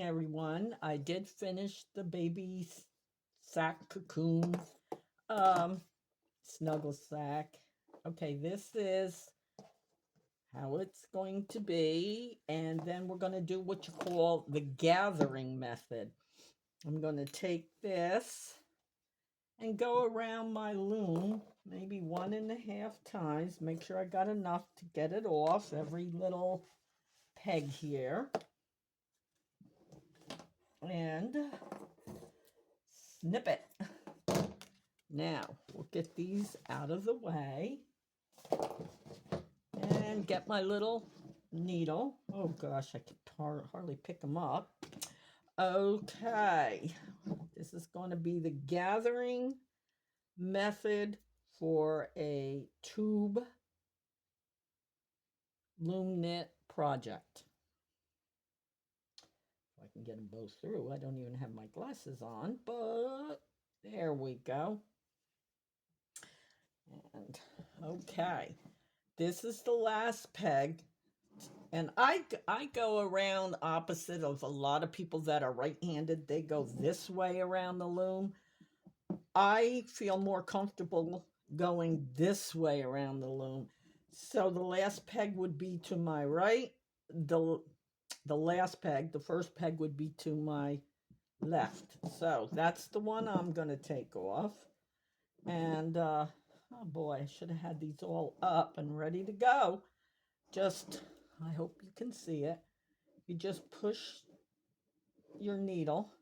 Everyone. I did finish the baby sack cocoon um snuggle sack. Okay, this is how it's going to be, and then we're going to do what you call the gathering method. I'm going to take this and go around my loom maybe 1.5 times. Make sure I got enough to get it off every little peg here. And snip it. Now, we'll get these out of the way and get my little needle. Oh gosh, I can hardly pick them up. Okay, this is going to be the gathering method for a tube loom knit project. If I can get them both through. I don't even have my glasses on, but there we go. And okay, this is the last peg. And I go around opposite of a lot of people that are right-handed. They go this way around the loom. I feel more comfortable going this way around the loom. So the last peg would be to my right. The last peg, the first peg would be to my left. So that's the one I'm going to take off. And oh boy, I should have had these all up and ready to go. Just, I hope you can see it. You just push your needle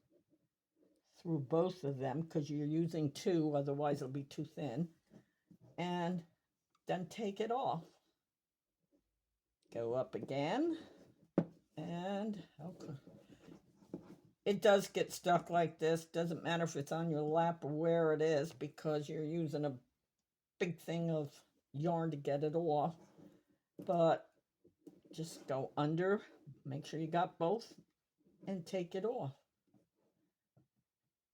through both of them because you're using two, otherwise it'll be too thin. And then take it off. Go up again. And okay. It does get stuck like this. Doesn't matter if it's on your lap or where it is because you're using a big thing of yarn to get it off. But just go under, make sure you got both, and take it off.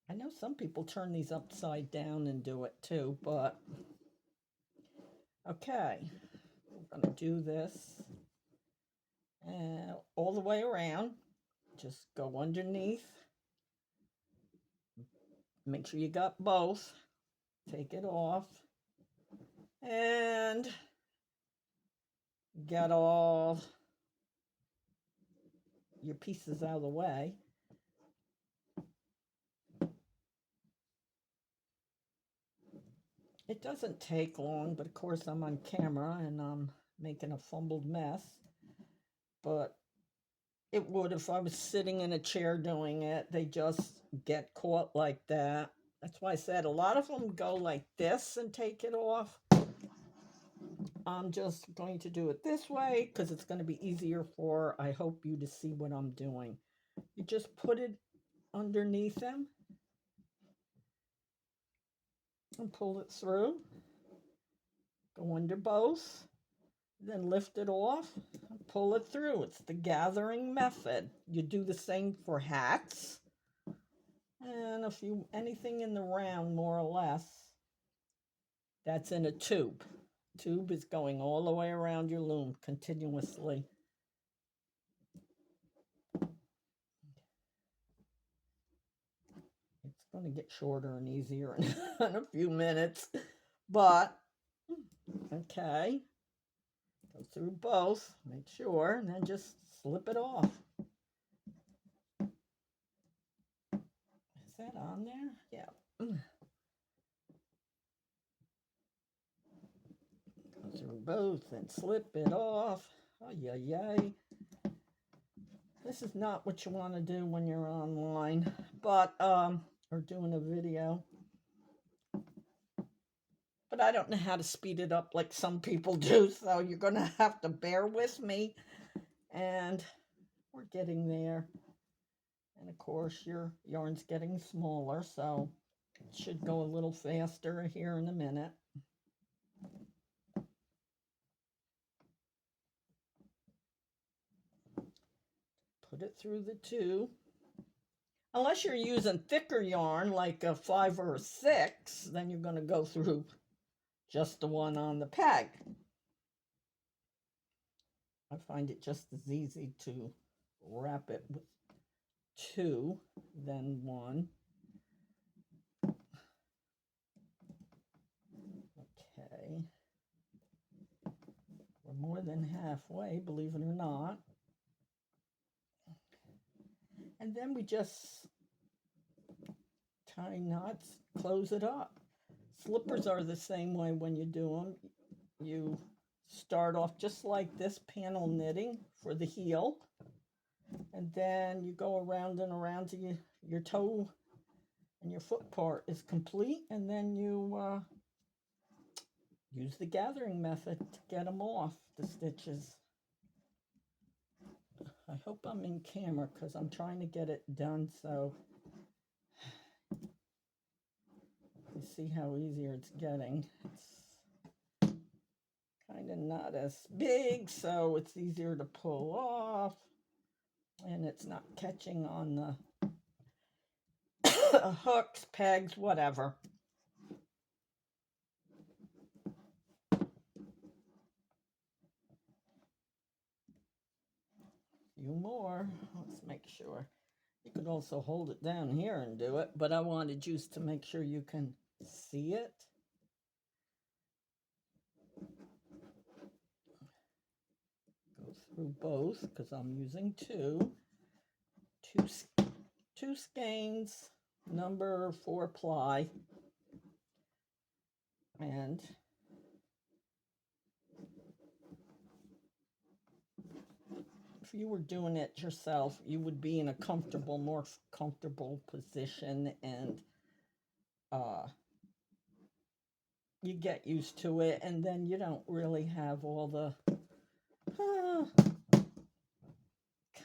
I know some people turn these upside down and do it too, but okay, we're going to do this all the way around. Just go underneath, make sure you got both, take it off, and get all your pieces out of the way. It doesn't take long, but of course I'm on camera and I'm making a fumbled mess. But it would if I was sitting in a chair doing it. They just get caught like that. That's why I said a lot of them go like this and take it off. I'm just going to do it this way because it's going to be easier for, I hope, you to see what I'm doing. You just put it underneath them and pull it through. Go under both, then lift it off and pull it through. It's the gathering method. You do the same for hats and anything in the round, more or less. That's in a tube. Tube is going all the way around your loom continuously. It's going to get shorter and easier in a few minutes, but okay. Go through both, make sure, and then just slip it off. Is that on there? Yeah. Go through both and slip it off. Oh, yay. This is not what you want to do when you're online, but or doing a video. But I don't know how to speed it up like some people do, so you're going to have to bear with me. And we're getting there. And of course, your yarn's getting smaller, so it should go a little faster here in a minute. Put it through the two. Unless you're using thicker yarn like a 5 or a 6, then you're going to go through just the one on the peg. I find it just as easy to wrap it with two than one. Okay. We're more than halfway, believe it or not. And then we just tie knots, close it up. Slippers are the same way when you do them. You start off just like this, panel knitting for the heel. And then you go around and around to your toe and your foot part is complete. And then you use the gathering method to get them off, the stitches. I hope I'm in camera because I'm trying to get it done so you see how easier it's getting. It's kind of not as big, so it's easier to pull off, and it's not catching on the hooks, pegs, whatever. Few more. Let's make sure. You could also hold it down here and do it, but I wanted you to make sure you can see it. Go through both because I'm using two skeins, number 4 ply, and if you were doing it yourself, you would be in a more comfortable position, and you get used to it, and then you don't really have all the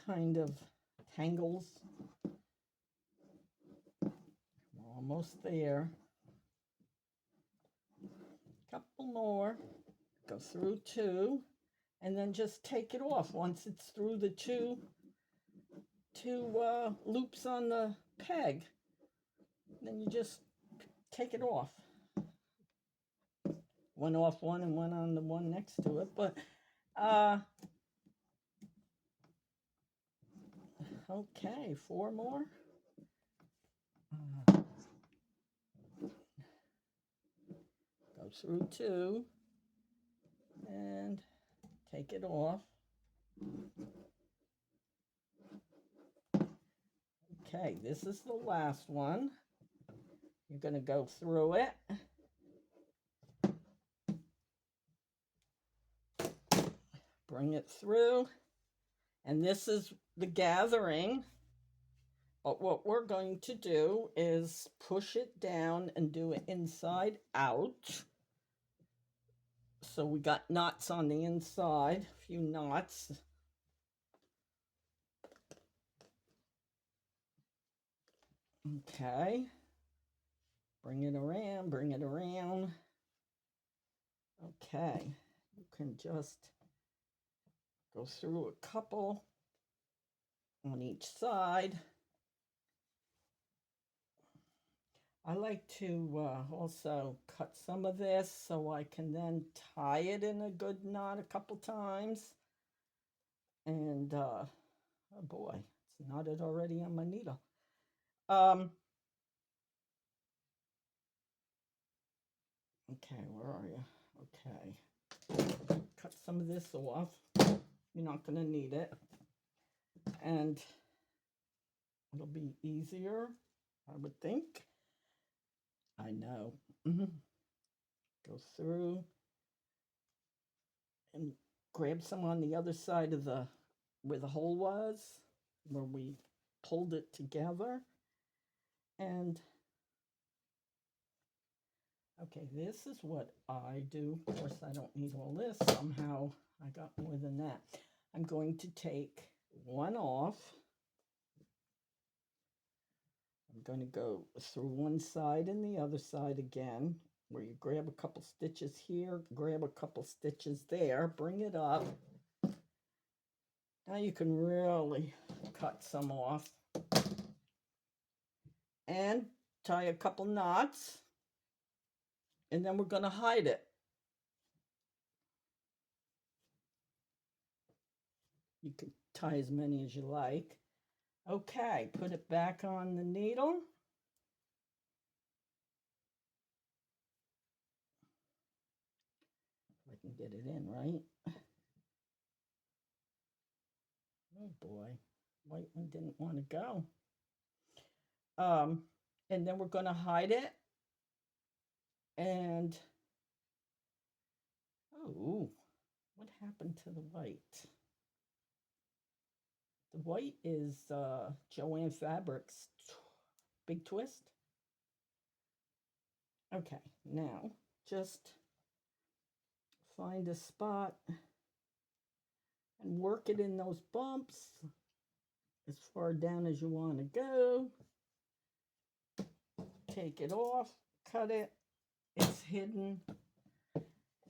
kind of tangles. We're almost there. Couple more. Go through 2, and then just take it off once it's through the two loops on the peg. Then you just take it off. One off one and one on the one next to it, but okay, 4 more. Go through 2 and take it off. Okay, this is the last one. You're going to go through it. Bring it through. And this is the gathering. But what we're going to do is push it down and do it inside out. So we got knots on the inside, a few knots. Okay. Bring it around, bring it around. Okay. You can just go through a couple on each side. I like to also cut some of this so I can then tie it in a good knot a couple times. And, oh boy, it's knotted already on my needle. Okay, where are you? Okay. Cut some of this off. You're not going to need it. And it'll be easier, I would think. I know. Go through and grab some on the other side of where the hole was, where we pulled it together. And okay, this is what I do. Of course, I don't need all this. Somehow I got more than that. I'm going to take one off. I'm going to go through one side and the other side again, where you grab a couple stitches here, grab a couple stitches there, bring it up. Now you can really cut some off. And tie a couple knots. And then we're going to hide it. You can tie as many as you like. Okay, put it back on the needle. If I can get it in, right? Oh boy, white one didn't want to go. And then we're going to hide it. And, oh, what happened to the white? The white is Joanne Fabrics Big Twist. Okay, now just find a spot and work it in those bumps as far down as you want to go. Take it off, cut it, it's hidden,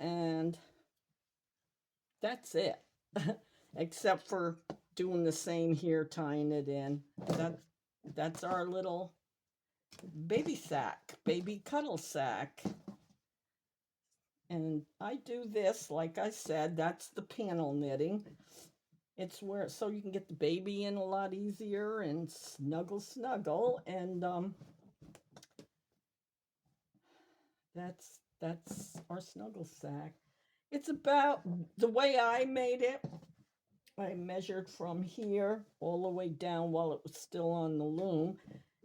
and that's it. Except for doing the same here, tying it in. That's our little baby sack, baby cuddle sack. And I do this, like I said, that's the panel knitting. It's where, so you can get the baby in a lot easier and snuggle. And that's our snuggle sack. It's about the way I made it. I measured from here all the way down while it was still on the loom,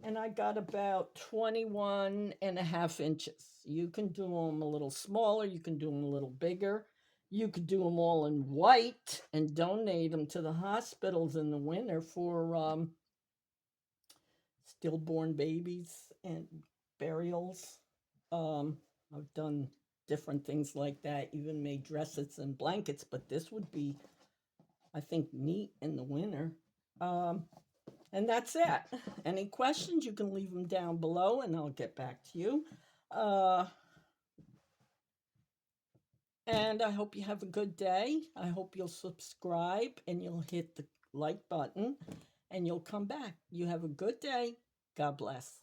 and I got about 21.5 inches. You can do them a little smaller, you can do them a little bigger. You could do them all in white and donate them to the hospitals in the winter for stillborn babies and burials. I've done different things like that, even made dresses and blankets, but this would be, I think, neat in the winter. And that's it. Any questions, you can leave them down below and I'll get back to you. And I hope you have a good day. I hope you'll subscribe and you'll hit the like button and you'll come back. You have a good day. God bless.